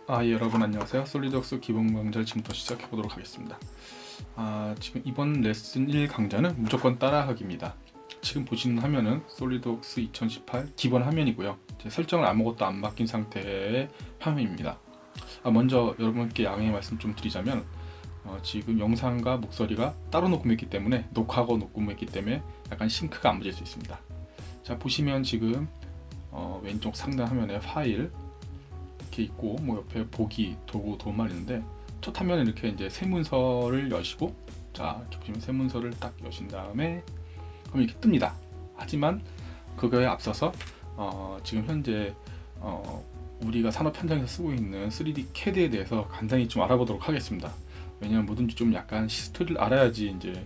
여러분 안녕하세요. 솔리드웍스 기본 강좌를 지금부터 시작해 보도록 하겠습니다. 지금 이번 레슨 1 강좌는 무조건 따라하기입니다. 지금 보시는 화면은 솔리드웍스 2018 기본 화면이고요. 제 설정을 아무것도 안 바뀐 상태의 화면입니다. 먼저 여러분께 양해 말씀 좀 드리자면 지금 영상과 목소리가 따로 녹음했기 때문에 녹화하고 녹음했기 때문에 약간 싱크가 안 맞을 수 있습니다. 자, 보시면 지금 왼쪽 상단 화면에 파일 이렇게 있고 옆에 보기, 도구, 도말 있는데 첫 화면에 이렇게 이제 새 문서를 여시고, 자 이렇게 보시면 새 문서를 딱 여신 다음에 그럼 이렇게 뜹니다. 하지만 그거에 앞서서 지금 현재 우리가 산업 현장에서 쓰고 있는 3D CAD에 대해서 간단히 좀 알아보도록 하겠습니다. 왜냐하면 뭐든지 좀 약간 히스토리를 알아야지 이제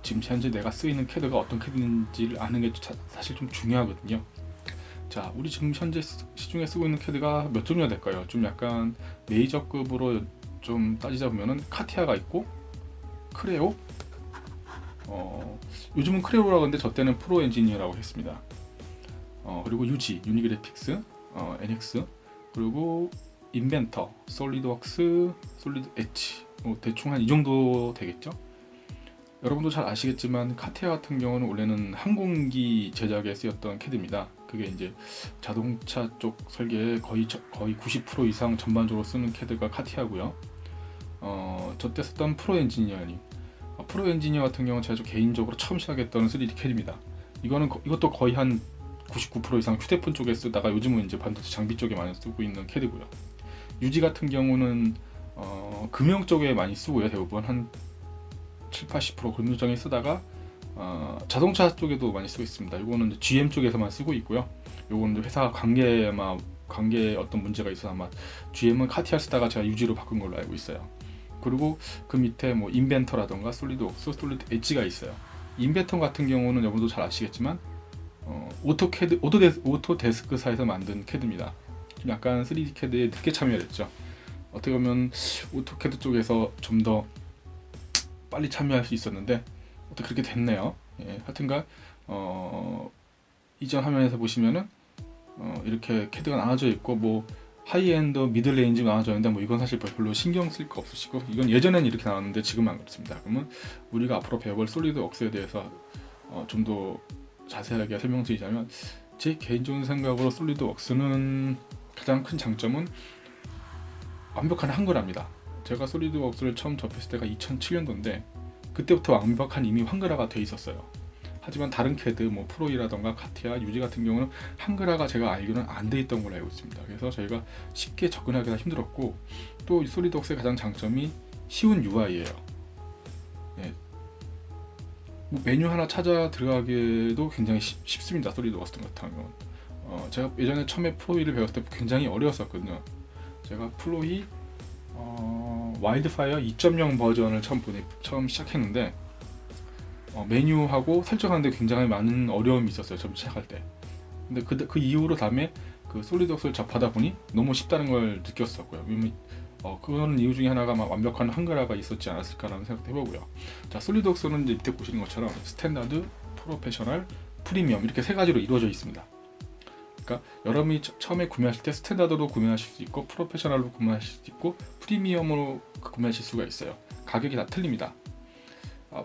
지금 현재 내가 쓰고 있는 CAD가 어떤 CAD인지를 아는 게 사실 좀 중요하거든요. 자, 우리 지금 현재 시중에 쓰고 있는 CAD가 몇 종류가 될까요? 좀 약간 메이저급으로 좀 따지자 보면은 카티아가 있고, 크레오, 요즘은 크레오라고 하는데 저 때는 프로 엔지니어라고 했습니다. 그리고 유니그래픽스, NX, 그리고 인벤터, 솔리드웍스, 솔리드 엣지, 대충 한 이 정도 되겠죠? 여러분도 잘 아시겠지만 카티아 같은 경우는 원래는 항공기 제작에 쓰였던 CAD입니다. 그게 이제 자동차 쪽 설계에 거의 90% 이상 전반적으로 쓰는 CAD가 카티아고요. 저 때 썼던 프로 엔지니어링, 프로 엔지니어 같은 경우는 제가 개인적으로 처음 시작했던 3D CAD입니다. 이것도 거의 한 99% 이상 휴대폰 쪽에 쓰다가 요즘은 이제 반도체 장비 쪽에 많이 쓰고 있는 CAD고요. 유지 같은 경우는 금형 쪽에 많이 쓰고요. 대부분 한 70-80% 금형 쪽에 쓰다가 자동차 쪽에도 많이 쓰고 있습니다. 이거는 GM 쪽에서만 쓰고 있고요. 요거는 회사 관계 어떤 문제가 있어서 아마 GM은 카티아 쓰다가 제가 유지로 바꾼 걸로 알고 있어요. 그리고 그 밑에 인벤터라던가 솔리드웍스, 솔리드 엣지가 있어요. 인벤터 같은 경우는 여러분도 잘 아시겠지만 오토데스크사에서 만든 CAD입니다. 약간 3D CAD에 늦게 참여했죠. 어떻게 보면 오토캐드 쪽에서 좀 더 빨리 참여할 수 있었는데 어떻게 그렇게 됐네요. 하여튼간 이전 화면에서 보시면은 이렇게 CAD가 나눠져 있고 하이엔드, 미들 레인지가 나눠져 있는데 이건 사실 별로 신경 쓸 거 없으시고, 이건 예전에는 이렇게 나왔는데 지금은 안 그렇습니다. 그러면 우리가 앞으로 배워볼 솔리드웍스에 대해서 좀 더 자세하게 설명드리자면, 제 개인적인 생각으로 솔리드웍스는 가장 큰 장점은 완벽한 한글화입니다. 제가 솔리드웍스를 처음 접했을 때가 2007년도인데 그때부터 완벽한 이미 한글화가 돼 있었어요. 하지만 다른 CAD, 프로이라던가 카티아, 유지 같은 경우는 한글화가 제가 알기로는 안 돼 있던 걸로 알고 있습니다. 그래서 저희가 쉽게 접근하기가 힘들었고, 또 이 솔리드웍스의 가장 장점이 쉬운 UI예요. 메뉴 하나 찾아 들어가기도 굉장히 쉽습니다. 솔리드웍스 같은 경우는 제가 예전에 처음에 프로이를 배웠을 때 굉장히 어려웠었거든요. 제가 프로이 와일드파이어 2.0 버전을 처음 시작했는데 메뉴하고 설정하는데 굉장히 많은 어려움이 있었어요. 처음 시작할 때. 근데 그 이후로 다음에 그 솔리드웍스를 접하다 보니 너무 쉽다는 걸 느꼈었고요. 그런 이유 중에 하나가 완벽한 한글화가 있었지 않았을까라는 생각도 해보고요. 자, 솔리드웍스는 이제 밑에 보시는 것처럼 스탠다드, 프로페셔널, 프리미엄 이렇게 세 가지로 이루어져 있습니다. 그러니까 여러분이 처음에 구매하실 때 스탠다드로 구매하실 수 있고, 프로페셔널로 구매하실 수 있고, 프리미엄으로 구매하실 수가 있어요. 가격이 다 틀립니다.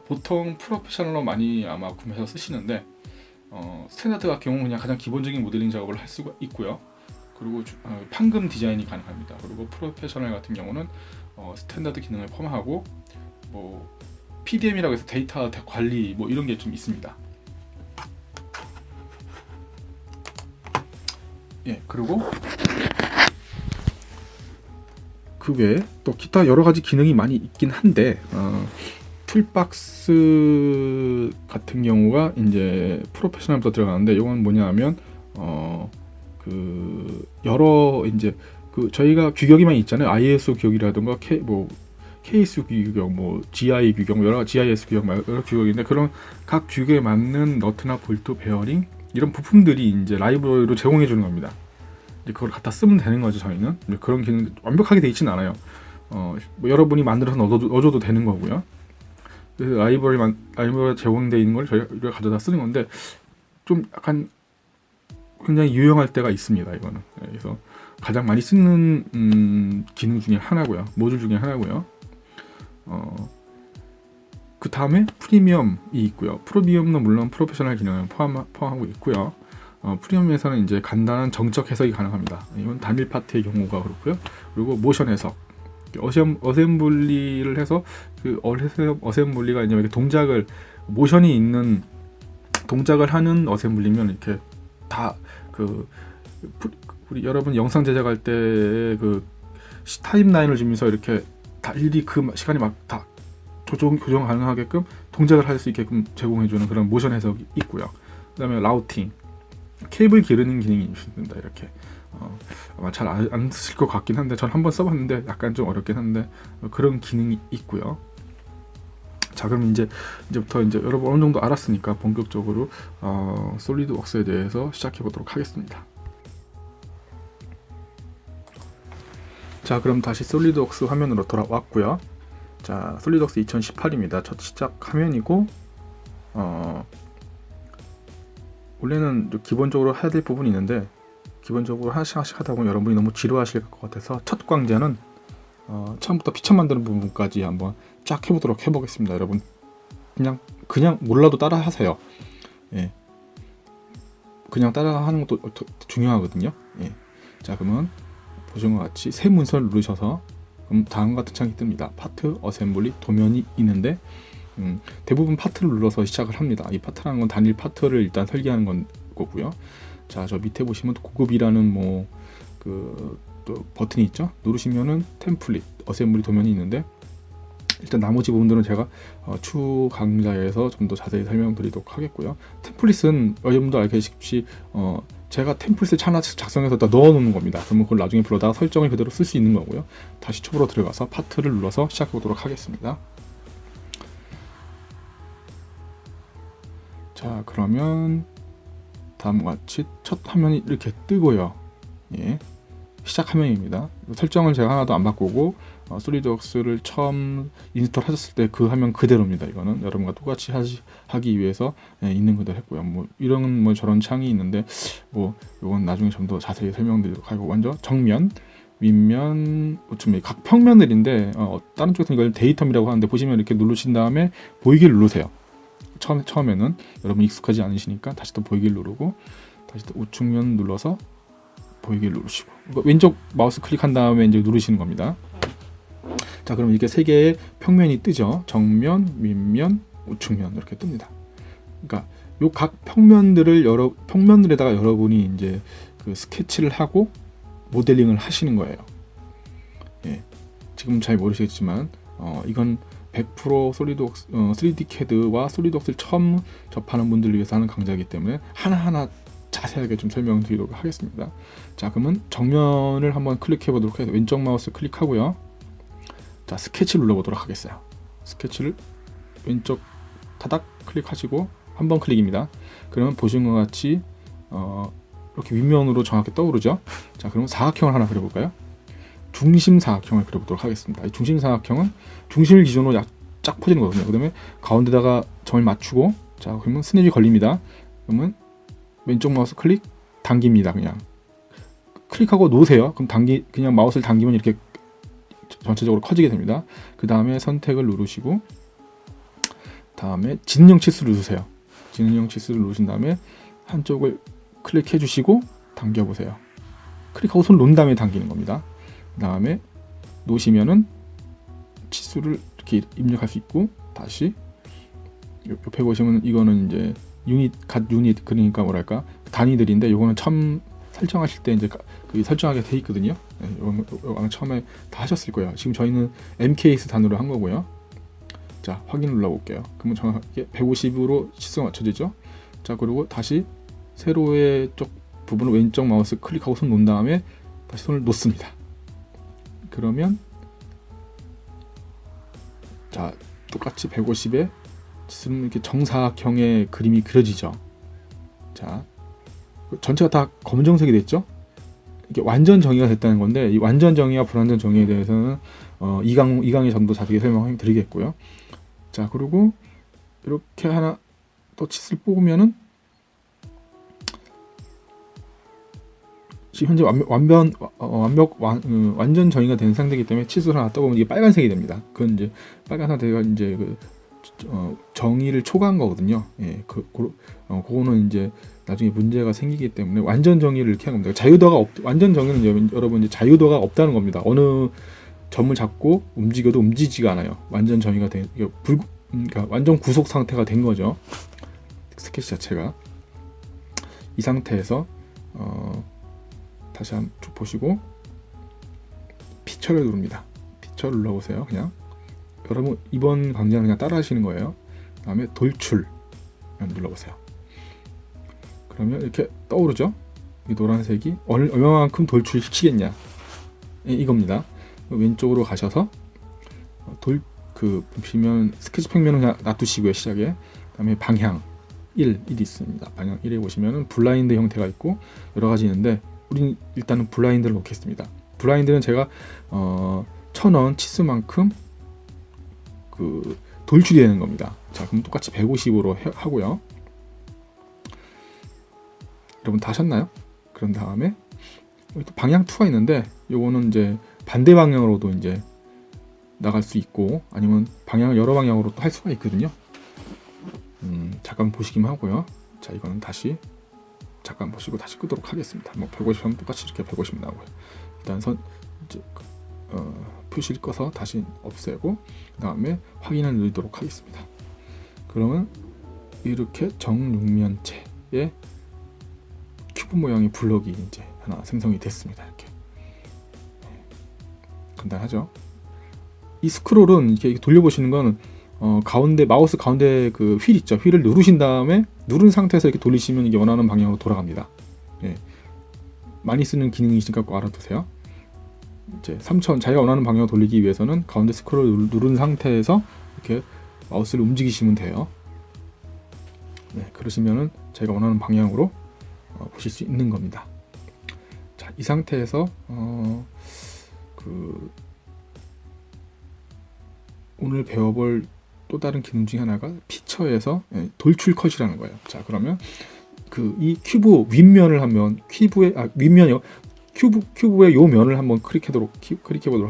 보통 프로페셔널로 많이 아마 구매해서 쓰시는데 스탠다드 같은 경우는 그냥 가장 기본적인 모델링 작업을 할 수가 있고요. 그리고 판금 디자인이 가능합니다. 그리고 프로페셔널 같은 경우는 스탠다드 기능을 포함하고 PDM이라고 해서 데이터 관리 이런 게 좀 있습니다. 그리고 그 외에 또 기타 여러 가지 기능이 많이 있긴 한데 툴박스 같은 경우가 이제 프로페셔널부터 들어가는데, 이건 뭐냐하면 여러 이제 저희가 규격이만 있잖아요. ISO 규격이라든가 KS 규격, GI 규격, 여러 GIS 규격, 여러 규격인데 그런 각 규격에 맞는 너트나 볼트, 베어링 이런 부품들이 이제 라이브러리로 제공해 주는 겁니다. 이제 그걸 갖다 쓰면 되는 거죠. 저희는 그런 기능 완벽하게 돼 있지는 않아요. 여러분이 만들어서 넣어줘도 되는 거고요. 그래서 라이브러리 제공되어 있는 걸 저희가 가져다 쓰는 건데 좀 약간 굉장히 유용할 때가 있습니다. 이거는. 그래서 가장 많이 쓰는 기능 중에 하나고요. 모듈 중에 하나고요. 그 다음에 프리미엄이 있고요. 프리미엄은 물론 프로페셔널 기능을 포함하고 있고요. 프리미엄에서는 이제 간단한 정적 해석이 가능합니다. 이건 단일 파트의 경우가 그렇고요. 그리고 모션 해석, 어셈블리를 해서 그 어셈블리가 이제 이렇게 동작을 모션이 있는 동작을 하는 어셈블리면 이렇게 다 우리 여러분 영상 제작할 때 그 타임라인을 주면서 이렇게 다 일일이 그 시간이 막 다 조정 가능하게끔 동작을 할 수 있게끔 제공해주는 그런 모션 해석이 있고요. 그다음에 라우팅, 케이블 기르는 기능이 있습니다. 이렇게 아마 잘 안 쓰실 것 같긴 한데 전 한번 써봤는데 약간 좀 어렵긴 한데 그런 기능이 있고요. 자, 그럼 이제부터 여러분 어느 정도 알았으니까 본격적으로 솔리드웍스에 대해서 시작해 보도록 하겠습니다. 자, 그럼 다시 솔리드웍스 화면으로 돌아왔고요. 자, 솔리드웍스 2018입니다. 첫 시작 화면이고 원래는 기본적으로 해야 될 부분이 있는데 기본적으로 하나씩 하다 보면 여러분이 너무 지루하실 것 같아서 첫 강좌는 처음부터 피처 만드는 부분까지 한번 쫙 해보겠습니다. 여러분 그냥 몰라도 따라 하세요. 예. 그냥 따라 하는 것도 중요하거든요. 예. 자, 그러면 보시는 것 같이 새 문서를 누르셔서 다음과 같은 창이 뜹니다. 파트, 어셈블리, 도면이 있는데 대부분 파트를 눌러서 시작을 합니다. 이 파트라는 건 단일 파트를 일단 설계하는 거고요. 자, 저 밑에 보시면 고급이라는 또 버튼이 있죠. 누르시면은 템플릿, 어셈블리 도면이 있는데 일단 나머지 부분들은 제가 추후 강좌에서 좀 더 자세히 설명드리도록 하겠고요. 템플릿은 여러분도 알다시피 제가 템플릿을 하나 작성해서 다 넣어놓는 겁니다. 그러면 그걸 나중에 불러다가 설정을 그대로 쓸 수 있는 거고요. 다시 초보로 들어가서 파트를 눌러서 시작해 보도록 하겠습니다. 자, 그러면 다음과 같이 첫 화면이 이렇게 뜨고요. 예, 시작 화면입니다. 설정을 제가 하나도 안 바꾸고 솔리드웍스를 처음 인스톨 하셨을 때 그 화면 그대로입니다. 이거는 여러분과 똑같이 하기 위해서 있는 그대로 했고요. 이런 저런 창이 있는데 이건 나중에 좀 더 자세히 설명드리도록 하고, 먼저 정면, 윗면, 우측면 각 평면들인데 다른 쪽에서는 이걸 데이텀이라고 하는데 보시면 이렇게 누르신 다음에 보이기를 누르세요. 처음에는 여러분 익숙하지 않으시니까 다시 또 보이기를 누르고 다시 또 우측면 눌러서 보이기를 누르시고 왼쪽 마우스 클릭한 다음에 이제 누르시는 겁니다. 자, 그럼 이렇게 세 개의 평면이 뜨죠. 정면, 윗면, 우측면 이렇게 뜹니다. 그러니까 요 각 평면들에다가 여러분이 이제 그 스케치를 하고 모델링을 하시는 거예요. 예, 지금 잘 모르시겠지만 이건 100% 솔리드웍스 3D CAD와 솔리드웍스를 처음 접하는 분들을 위해서 하는 강좌이기 때문에 하나하나 자세하게 좀 설명드리도록 하겠습니다. 자, 그러면 정면을 한번 클릭해 보도록 해서 왼쪽 마우스 클릭하고요. 자, 스케치를 눌러보도록 하겠어요. 스케치를 왼쪽 타닥 클릭하시고 한 번 클릭입니다. 그러면 보시는 것 같이 이렇게 윗면으로 정확히 떠오르죠. 자, 그러면 사각형을 하나 그려볼까요? 중심 사각형을 그려보도록 하겠습니다. 이 중심 사각형은 중심을 기준으로 쫙 퍼지는 거거든요. 그 다음에 가운데다가 점을 맞추고, 자, 그러면 스냅이 걸립니다. 그러면 왼쪽 마우스 클릭, 당깁니다. 그냥 클릭하고 놓으세요. 그럼 그냥 마우스를 당기면 이렇게 전체적으로 커지게 됩니다. 그 다음에 선택을 누르시고 다음에 진영 치수를 누르세요. 진영 치수를 누르신 다음에 한쪽을 클릭해 주시고 당겨 보세요. 클릭하고 손을 놓은 다음에 당기는 겁니다. 그 다음에 놓으시면은 치수를 이렇게 입력할 수 있고, 다시 옆에 보시면 이거는 이제 갓 유닛, 그러니까 뭐랄까 단위들인데 요거는 처음 설정하실 때 이제 설정하게 돼 있거든요. 네, 이거는 처음에 다 하셨을 거예요. 지금 저희는 MKS 단위로 한 거고요. 자, 확인 눌러볼게요. 그러면 정확하게 150으로 치수가 맞춰지죠. 자, 그리고 다시 세로의 쪽 부분을 왼쪽 마우스 클릭하고 손 놓은 다음에 다시 손을 놓습니다. 그러면 자, 똑같이 150에 치수는 이렇게 정사각형의 그림이 그려지죠. 자, 전체가 다 검정색이 됐죠. 이게 완전 정의가 됐다는 건데, 이 완전 정의와 불완전 정의에 대해서는 2강에 좀 더 자세히 설명드리겠고요. 자, 그리고 이렇게 하나 또 치수를 뽑으면은 지금 현재 완전 정의가 된 상태이기 때문에 치수를 하나 떠보면 이게 빨간색이 됩니다. 그건 이제 빨간 상태가 이제 정의를 초과한 거거든요. 예, 그거는 이제 나중에 문제가 생기기 때문에 완전 정의를 이렇게 한 겁니다. 완전 정의는 여러분 이제 자유도가 없다는 겁니다. 어느 점을 잡고 움직여도 움직이지가 않아요. 완전 정의가 그러니까 완전 구속 상태가 된 거죠. 스케치 자체가 이 상태에서 다시 한번 쭉 보시고 피처를 누릅니다. 피처를 눌러보세요. 그냥 여러분 이번 강좌는 그냥 따라 하시는 거예요. 그 다음에 돌출 눌러보세요. 그러면 이렇게 떠오르죠. 이 노란색이 얼마만큼 돌출시키겠냐 이겁니다. 왼쪽으로 가셔서 보시면 스케치 평면은 그냥 놔두시고요. 시작에 그 다음에 방향 1 있습니다. 방향 1에 보시면은 블라인드 형태가 있고 여러 가지 있는데 우리는 일단은 블라인드를 놓겠습니다. 블라인드는 제가 1000원 치수만큼 돌출이 되는 겁니다. 자, 그럼 똑같이 150으로 하고요. 여러분 다 하셨나요? 그런 다음에 여기 또 방향 2가 있는데 요거는 이제 반대 방향으로도 이제 나갈 수 있고 아니면 방향을 여러 방향으로 또 할 수가 있거든요. 잠깐 보시기만 하고요. 자, 이거는 다시 잠깐 보시고 다시 끄도록 하겠습니다. 150 하면 똑같이 이렇게 150 나오고요. 일단 이제 표시를 꺼서 다시 없애고 그 다음에 확인을 누르도록 하겠습니다. 그러면 이렇게 정육면체의 큐브 모양의 블럭이 이제 하나 생성이 됐습니다. 이렇게 간단하죠. 이 스크롤은 이렇게 돌려보시는 건 가운데 마우스 가운데 그 휠 있죠. 휠을 누르신 다음에 누른 상태에서 이렇게 돌리시면 이게 원하는 방향으로 돌아갑니다. 예. 많이 쓰는 기능이시니까 꼭 알아두세요. 이제 3000 자기가 원하는 방향으로 돌리기 위해서는 가운데 스크롤을 누른 상태에서 이렇게 마우스를 움직이시면 돼요. 네, 그러시면은 자기가 원하는 방향으로 보실 수 있는 겁니다. 자, 이 상태에서 오늘 배워볼 또 다른 기능 중에 하나가 피처에서 돌출 컷이라는 거예요. 자, 그러면 이 큐브 윗면을 한번 윗면이요. 큐브의 요 면을 한번 클릭해 보도록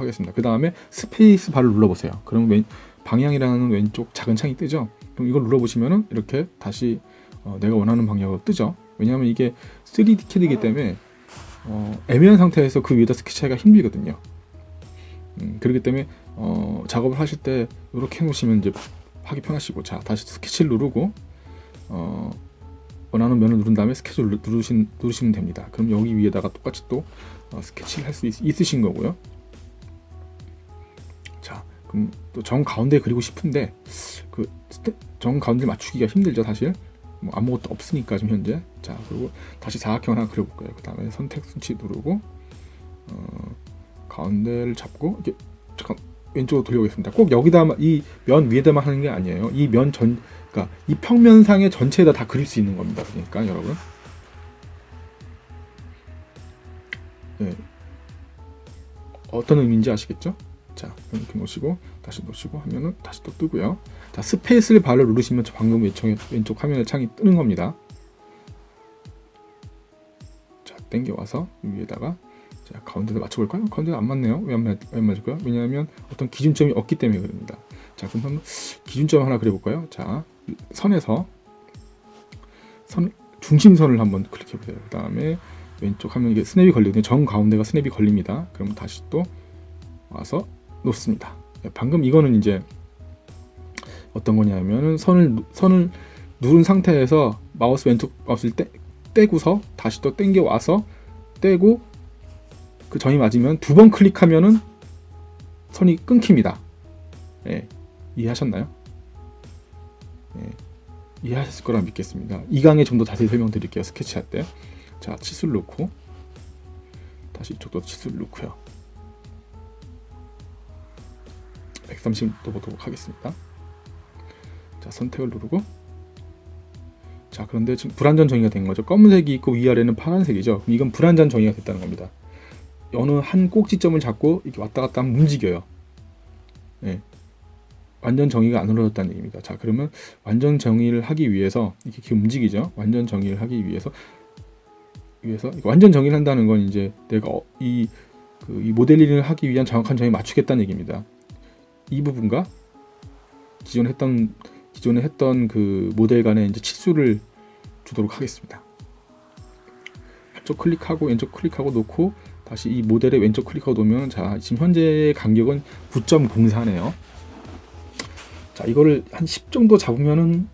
하겠습니다. 그 다음에 스페이스 바를 눌러보세요. 그럼 방향이라는 왼쪽 작은 창이 뜨죠. 그럼 이걸 눌러보시면은 이렇게 다시 내가 원하는 방향으로 뜨죠. 왜냐하면 이게 3D CAD이기 때문에 애매한 상태에서 그 위에다 스케치하기가 힘들거든요. 그렇기 때문에 작업을 하실 때 이렇게 해놓으시면 이제 하기 편하시고, 자, 다시 스케치를 누르고 원하는 면을 누른 다음에 스케치를 누르시면 됩니다. 그럼 여기 위에다가 똑같이 또 스케치를 할 수 있으신 거고요. 자, 그럼 또 정 가운데 그리고 싶은데 정 가운데 맞추기가 힘들죠, 사실. 뭐 아무것도 없으니까 지금 현재. 자, 그리고 다시 사각형 하나 그려볼까요? 그 다음에 선택 스위치 누르고 가운데를 잡고 이렇게 잠깐 왼쪽으로 돌려보겠습니다. 꼭 여기다 이 면 위에다만 하는 게 아니에요. 이 면 그러니까 이 평면상의 전체에다 다 그릴 수 있는 겁니다. 그러니까 여러분, 네, 어떤 의미인지 아시겠죠? 자, 이렇게 놓으시고 다시 놓으시고 하면은 다시 또 뜨고요. 자, 스페이스 바를 누르시면 방금 왼쪽 화면에 창이 뜨는 겁니다. 자, 당겨와서 위에다가 자, 가운데도 맞춰볼까요? 가운데도 안 맞네요. 왜 안 맞을까요? 왜냐하면 어떤 기준점이 없기 때문에 그럽니다. 자, 그럼 한번 기준점 하나 그려볼까요? 자, 선에서 중심선을 한번 클릭해보세요. 그 다음에 왼쪽 하면 이게 스냅이 걸리거든요. 정 가운데가 스냅이 걸립니다. 그럼 다시 또 와서 놓습니다. 방금 이거는 이제 어떤 거냐면은 선을 누른 상태에서 왼쪽 마우스를 떼고서 다시 또 당겨 와서 떼고 그 점이 맞으면 2번 클릭하면은 선이 끊깁니다. 예, 이해하셨나요? 예, 이해하셨을 거라 믿겠습니다. 이 강에 좀 더 자세히 설명드릴게요. 스케치할 때. 자, 치수를 놓고 다시 이쪽도 치수를 놓고요. 130도 보도록 하겠습니다. 자, 선택을 누르고, 자, 그런데 지금 불완전 정의가 된 거죠. 검은색이 있고 위아래는 파란색이죠. 그럼 이건 불완전 정의가 됐다는 겁니다. 어느 한 꼭지점을 잡고 이렇게 왔다 갔다 하면 움직여요. 예, 완전 정의가 안 이루어졌다는 얘기입니다. 자, 그러면 완전 정의를 하기 위해서 이렇게 움직이죠. 완전 정의를 하기 위해서 위해서 완전 정의를 한다는 건 이제 내가 이 모델링을 하기 위한 정확한 정의 맞추겠다는 얘기입니다. 이 부분과 기존에 했던 그 모델 간에 이제 치수를 주도록 하겠습니다. 한쪽 클릭하고 왼쪽 클릭하고 놓고 다시 이 모델에 왼쪽 클릭하고 놓으면 자 지금 현재의 간격은 9.04네요. 자 이거를 한 10 정도 잡으면은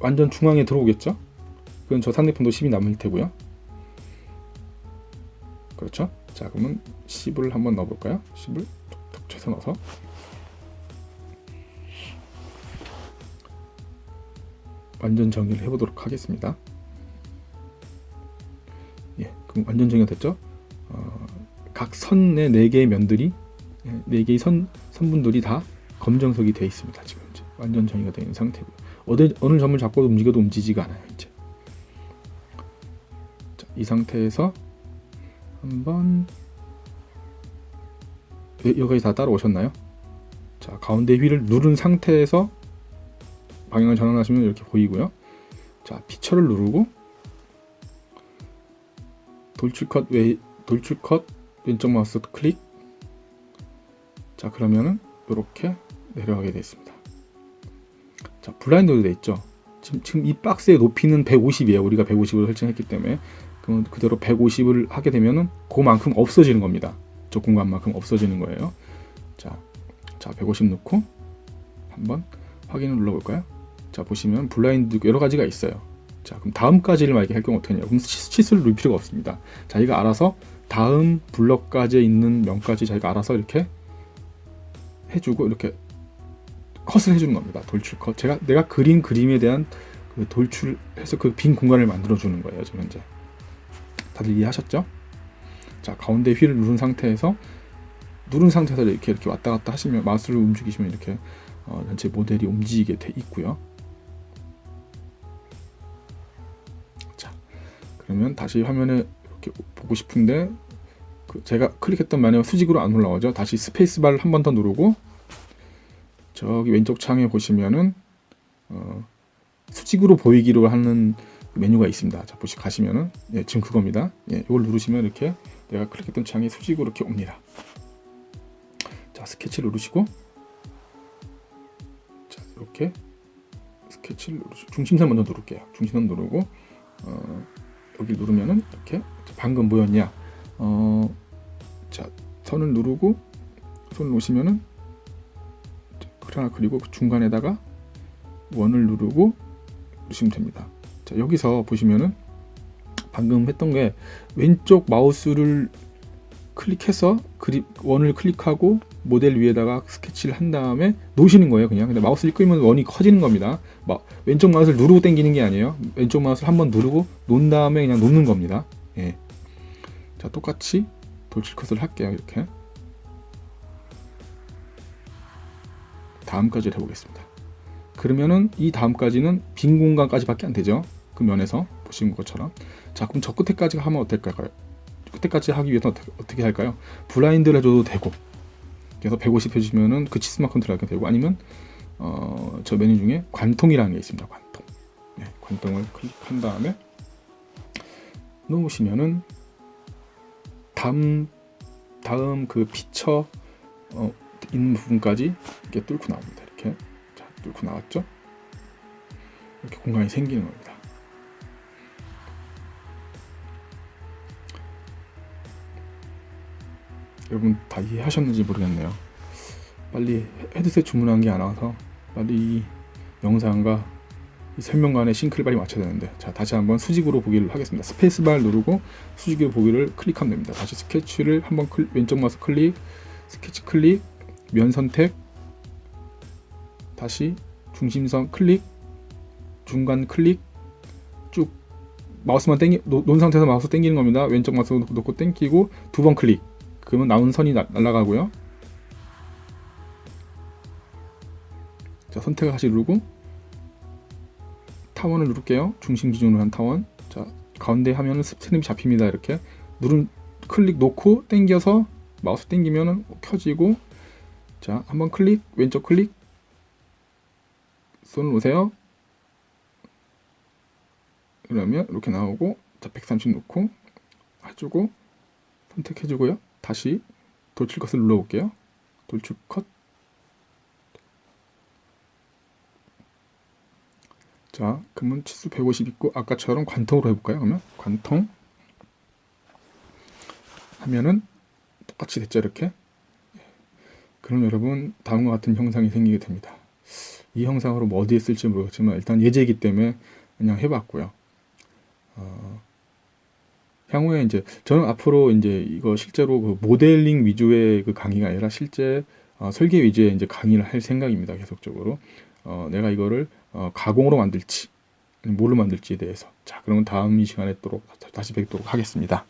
완전 중앙에 들어오겠죠? 그건 저 상대편도 10이 남을 테고요. 그렇죠? 자 그러면 10을 한번 넣어볼까요? 10을 툭툭 쳐서 넣어서 완전 정의를 해보도록 하겠습니다. 예, 그럼 완전 정의가 됐죠? 각 선의 4개의 면들이 4개의 선분들이 다 검정색이 되어 있습니다. 지금 이제 완전 정의가 되어 있는 상태고요. 어느 점을 잡고도 움직여도 움직이지가 않아요. 이제 자, 이 상태에서 한번 여기까지 다 따라오셨나요? 자 가운데 휠을 누른 상태에서 방향을 전환하시면 이렇게 보이고요. 자 피처를 누르고 돌출컷 왼쪽 마우스 클릭. 자 그러면은 이렇게 내려가게 되어 있습니다. 자 블라인드도 되어 있죠. 지금 이 박스의 높이는 150이에요. 우리가 150으로 설정했기 때문에 그럼 그대로 150을 하게 되면은 그만큼 없어지는 겁니다. 저 공간만큼 없어지는 거예요. 자 150 넣고 한번 확인을 눌러볼까요? 자 보시면 블라인드 여러 가지가 있어요. 자 그럼 다음까지를 만약에 할 경우 어떻게 하냐? 그럼 치수를 누를 필요가 없습니다. 자기가 알아서 다음 블럭까지 있는 면까지 자기가 알아서 이렇게 해주고 이렇게 컷을 해주는 겁니다. 돌출 컷. 내가 그린 그림에 대한 그 돌출해서 그 빈 공간을 만들어 주는 거예요. 지금 현재 다들 이해하셨죠? 자 가운데 휠을 누른 상태에서 이렇게 왔다 갔다 하시면 마우스를 움직이시면 이렇게 전체 모델이 움직이게 돼 있고요. 자 그러면 다시 화면에 이렇게 보고 싶은데 제가 클릭했던 면에 수직으로 안 올라오죠. 다시 스페이스바를 한 번 더 누르고 저기 왼쪽 창에 보시면은 수직으로 보이기로 하는 메뉴가 있습니다. 자 가시면은 지금 그겁니다. 이걸 누르시면 이렇게 내가 클릭했던 창이 수직으로 이렇게 옵니다. 자 스케치를 누르시고 자 이렇게 스케치를 누르시고 중심선 먼저 누를게요. 중심선 누르고 여기 누르면은 이렇게 방금 뭐였냐? 자 선을 누르고 손을 놓으시면은 하나 그리고 그 중간에다가 원을 누르고 누르시면 됩니다. 자 여기서 보시면은 방금 했던 게 왼쪽 마우스를 클릭해서 원을 클릭하고 모델 위에다가 스케치를 한 다음에 놓으시는 거예요. 그냥 근데 마우스를 끌면 원이 커지는 겁니다. 왼쪽 마우스를 누르고 당기는 게 아니에요. 왼쪽 마우스를 한번 누르고 놓은 다음에 그냥 놓는 겁니다. 예. 자 똑같이 돌출 컷을 할게요. 이렇게 다음까지를 해보겠습니다. 그러면은 이 다음까지는 빈 공간까지밖에 안 되죠. 그 면에서 보시는 것처럼. 자 그럼 저 끝에까지 하면 어떨까요? 끝에까지 하기 위해서 어떻게 할까요? 블라인드를 해줘도 되고 그래서 150 해주시면은 그 치수만큼 들어가게 되고 아니면 저 메뉴 중에 관통이라는 게 있습니다. 관통. 관통을 클릭한 다음에 놓으시면은 다음 그 피처 있는 부분까지 이렇게 뚫고 나옵니다. 이렇게 자 뚫고 나왔죠? 이렇게 공간이 생기는 겁니다. 여러분 다 이해하셨는지 모르겠네요. 빨리 헤드셋 주문한 게 안 와서 빨리 이 영상과 이 설명관에 싱크를 빨리 맞춰야 되는데 자 다시 한번 수직으로 보기를 하겠습니다. 스페이스바를 누르고 수직으로 보기를 클릭하면 됩니다. 다시 스케치를 한번 왼쪽 마우스 클릭 스케치 클릭 면 선택 다시 중심선 클릭 중간 클릭 쭉 마우스만 놓은 상태에서 마우스 당기는 겁니다. 왼쪽 마우스 놓고 당기고 2번 클릭 그러면 나온 선이 날아가고요. 자 선택을 다시 누르고 타원을 누를게요. 중심 기준으로 한 타원. 자 가운데 하면은 스냅이 잡힙니다. 이렇게 누른 클릭 놓고 당겨서 마우스 당기면은 켜지고 자 한번 클릭 왼쪽 클릭 손을 놓으세요. 그러면 이렇게 나오고 자, 130 놓고 해주고 선택해주고요. 다시 돌출 컷을 눌러볼게요. 돌출 컷. 자, 그러면 치수 150 있고 아까처럼 관통으로 해볼까요? 그러면 관통 하면은 똑같이 됐죠, 이렇게. 그럼 여러분 다음과 같은 형상이 생기게 됩니다. 이 형상으로 뭐 어디에 쓸지 모르겠지만 일단 예제이기 때문에 그냥 해봤고요. 향후에 이제 저는 앞으로 이제 이거 실제로 그 모델링 위주의 그 강의가 아니라 실제 설계 위주의 이제 강의를 할 생각입니다. 계속적으로 내가 이거를 가공으로 만들지 뭘로 만들지에 대해서. 자, 그러면 다음 이 시간에 또 다시 뵙도록 하겠습니다.